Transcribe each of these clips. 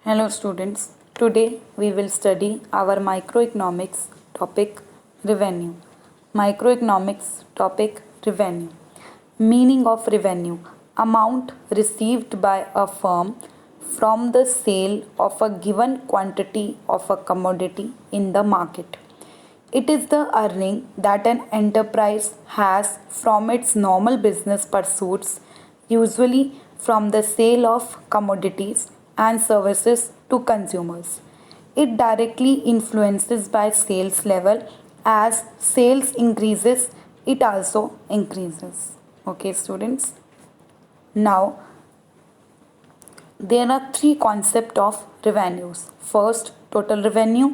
Hello students, today we will study our microeconomics topic revenue. Microeconomics topic revenue. Meaning of revenue: amount received by a firm from the sale of a given quantity of a commodity in the market. It is the earning that an enterprise has from its normal business pursuits, usually from the sale of commodities and services to consumers. It directly influences by sales level. As sales increases, it also increases. Okay, students. Now, there are three concepts of revenues. First, total revenue,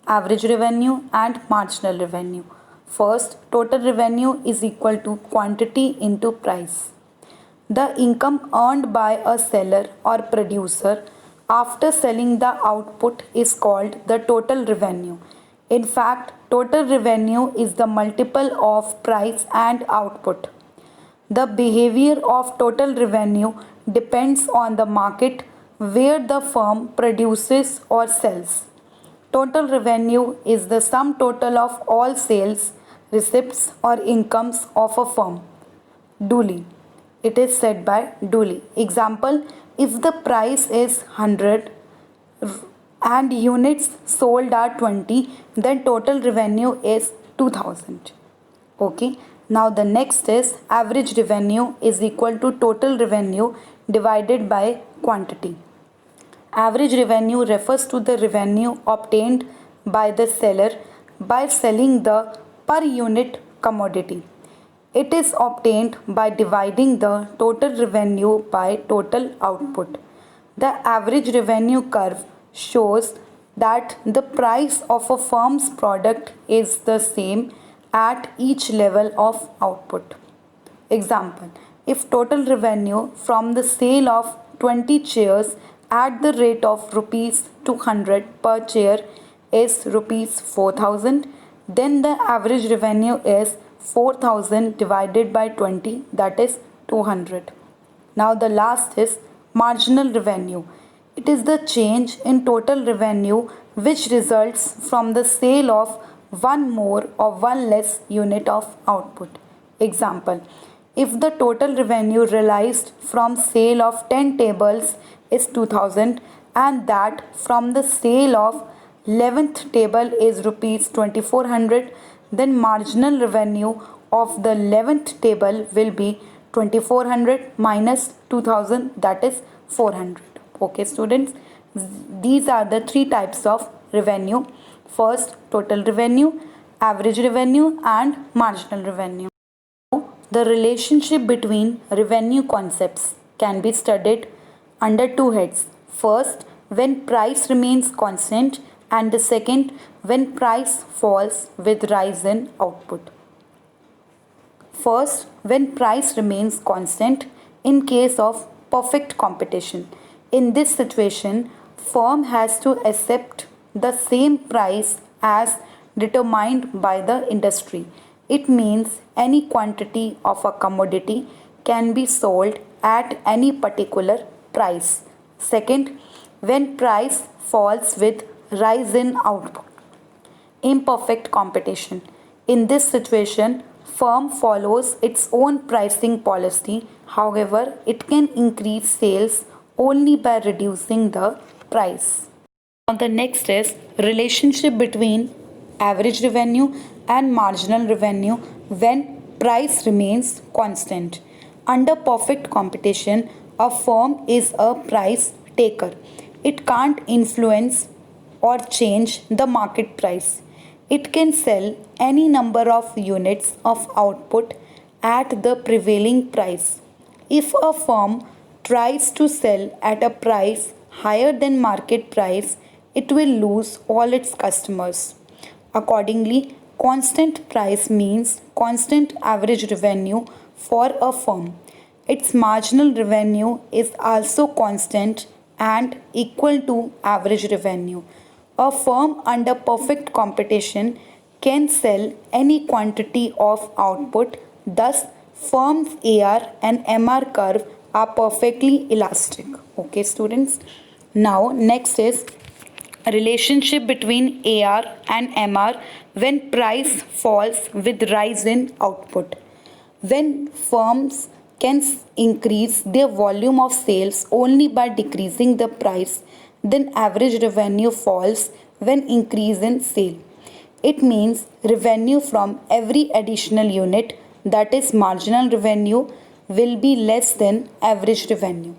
average revenue, and marginal revenue. First, total revenue is equal to quantity into price. The income earned by a seller or producer after selling the output is called the total revenue. In fact, total revenue is the multiple of price and output. The behavior of total revenue depends on the market where the firm produces or sells. Total revenue is the sum total of all sales, receipts, or incomes of a firm. Dooley. It is said by Dooley. Example: if the price is 100 and units sold are 20, then total revenue is 2000. Okay. Now the next is average revenue is equal to total revenue divided by quantity. Average revenue refers to the revenue obtained by the seller by selling the per unit commodity. It is obtained by dividing the total revenue by total output. The average revenue curve shows that the price of a firm's product is the same at each level of output. Example: if total revenue from the sale of 20 chairs at the rate of rupees 200 per chair is rupees 4000, then the average revenue is 4000 divided by 20, that is 200. Now the last is marginal revenue. It is the change in total revenue which results from the sale of one more or one less unit of output. Example: if the total revenue realized from sale of 10 tables is 2000 and that from the sale of 11th table is rupees 2400, then marginal revenue of the 11th table will be 2400 minus 2000, that is 400. Okay students, these are the three types of revenue. First, total revenue, average revenue, and marginal revenue. The relationship between revenue concepts can be studied under two heads. First, when price remains constant, and the second, when price falls with rise in output. First, when price remains constant in case of perfect competition. In this situation, firm has to accept the same price as determined by the industry. It means any quantity of a commodity can be sold at any particular price. Second, when price falls with rise in output. Imperfect competition. In this situation, firm follows its own pricing policy. However, it can increase sales only by reducing the price. Now the next is relationship between average revenue and marginal revenue when price remains constant. Under perfect competition, a firm is a price taker. It can't influence or change the market price. It can sell any number of units of output at the prevailing price. If a firm tries to sell at a price higher than market price, it will lose all its customers. Accordingly, constant price means constant average revenue for a firm. Its marginal revenue is also constant and equal to average revenue. A firm under perfect competition can sell any quantity of output. Thus, firm's AR and MR curve are perfectly elastic. Okay, students. Now, next is relationship between AR and MR when price falls with rise in output. When firms can increase their volume of sales only by decreasing the price, then average revenue falls when increase in sale. It means revenue from every additional unit, that is marginal revenue, will be less than average revenue.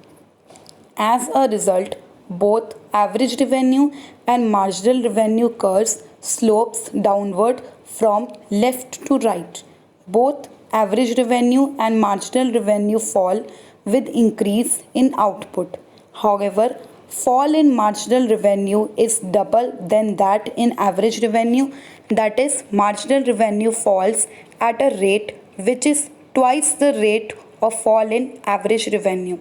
As a result, both average revenue and marginal revenue curves slopes downward from left to right. Both average revenue and marginal revenue fall with increase in output. However, fall in marginal revenue is double than that in average revenue, that is marginal revenue falls at a rate which is twice the rate of fall in average revenue.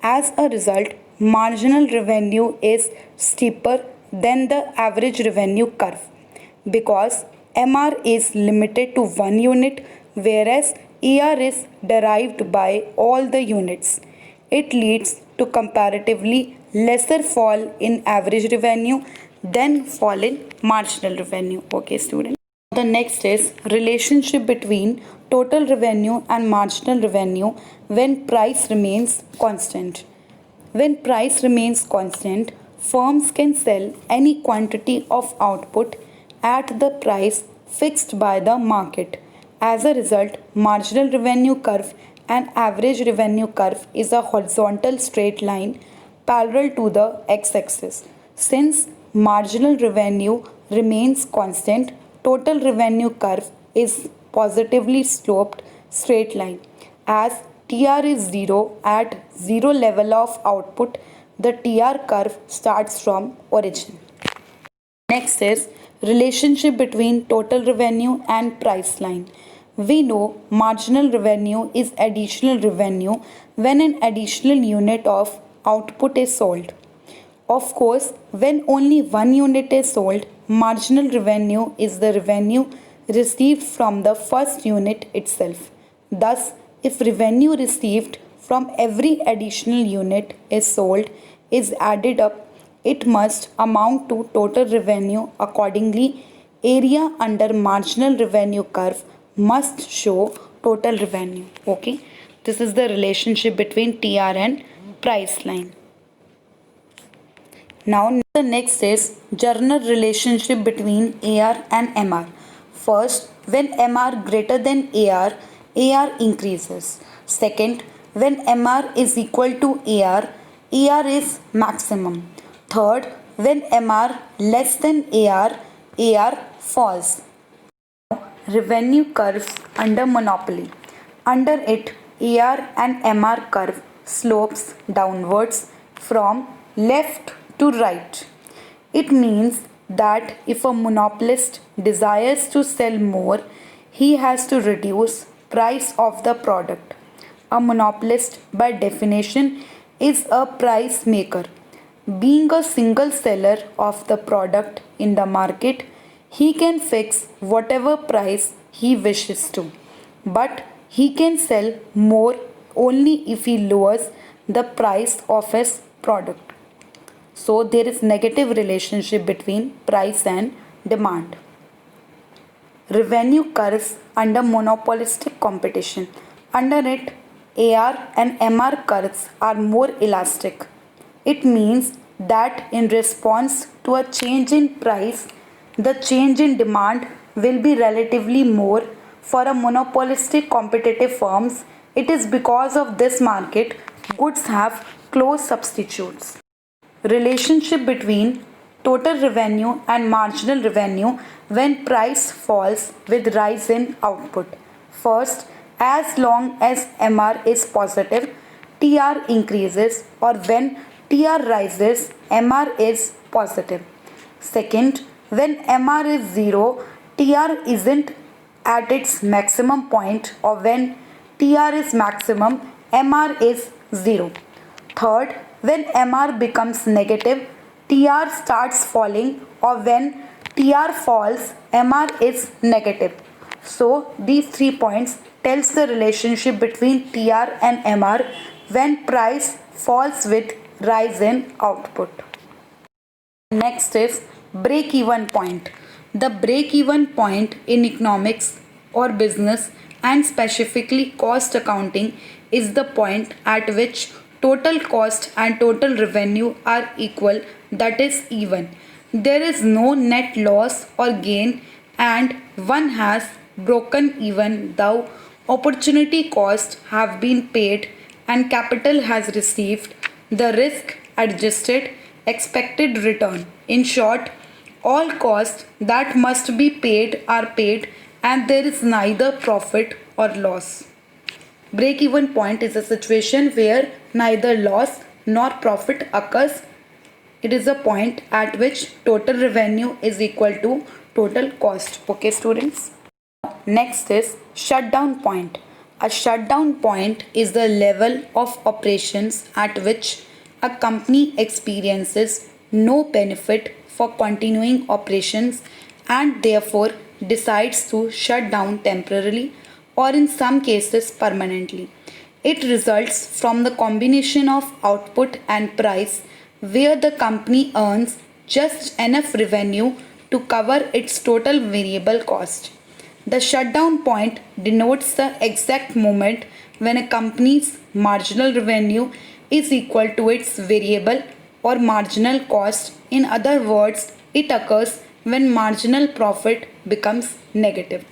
As a result, marginal revenue is steeper than the average revenue curve because MR is limited to one unit, whereas ER is derived by all the units. It leads to comparatively lesser fall in average revenue than fall in marginal revenue. Okay, students. The next is relationship between total revenue and marginal revenue when price remains constant. When price remains constant, firms can sell any quantity of output at the price fixed by the market. As a result, marginal revenue curve and average revenue curve is a horizontal straight line parallel to the x-axis. Since marginal revenue remains constant, total revenue curve is positively sloped straight line. As TR is 0 at 0 level of output, the TR curve starts from origin. Next is relationship between total revenue and price line. We know marginal revenue is additional revenue when an additional unit of output is sold. Of course, when only one unit is sold, marginal revenue is the revenue received from the first unit itself. Thus, if revenue received from every additional unit is sold is added up, it must amount to total revenue. Accordingly, area under marginal revenue curve must show total revenue. Okay, this is the relationship between TR and price line. Now the next is journal relationship between AR and MR. First, when MR greater than AR increases. Second, when MR is equal to AR is maximum. Third, when MR less than AR falls. Revenue curves under monopoly. Under it, AR and MR curve slopes downwards from left to right. It means that if a monopolist desires to sell more, he has to reduce price of the product. A monopolist by definition is a price maker. Being a single seller of the product in the market, he can fix whatever price he wishes to, but he can sell more only if he lowers the price of his product. So there is negative relationship between price and demand. Revenue curves under monopolistic competition. Under it, AR and MR curves are more elastic. It means that in response to a change in price, the change in demand will be relatively more for a monopolistic competitive firms. It is because of this market goods have close substitutes. Relationship between total revenue and marginal revenue when price falls with rise in output. First, as long as MR is positive, TR increases, or when TR rises, MR is positive. Second, when MR is 0, TR isn't at its maximum point, or when TR is maximum, MR is 0. Third, when MR becomes negative, TR starts falling, or when TR falls, MR is negative. So these 3 points tells the relationship between TR and MR when price falls with rise in output. Next is break-even point. The break-even point in economics or business and specifically cost accounting is the point at which total cost and total revenue are equal, that is even. There is no net loss or gain and one has broken even though opportunity costs have been paid and capital has received the risk adjusted expected return. In short, all costs that must be paid are paid and there is neither profit or loss. Break even point is a situation where neither loss nor profit occurs. It is a point at which total revenue is equal to total cost. Okay, students? Next is shutdown point. A shutdown point is the level of operations at which a company experiences no benefit for continuing operations and therefore decides to shut down temporarily or in some cases permanently. It results from the combination of output and price where the company earns just enough revenue to cover its total variable cost. The shutdown point denotes the exact moment when a company's marginal revenue is equal to its variable or marginal cost. In other words, it occurs when marginal profit becomes negative.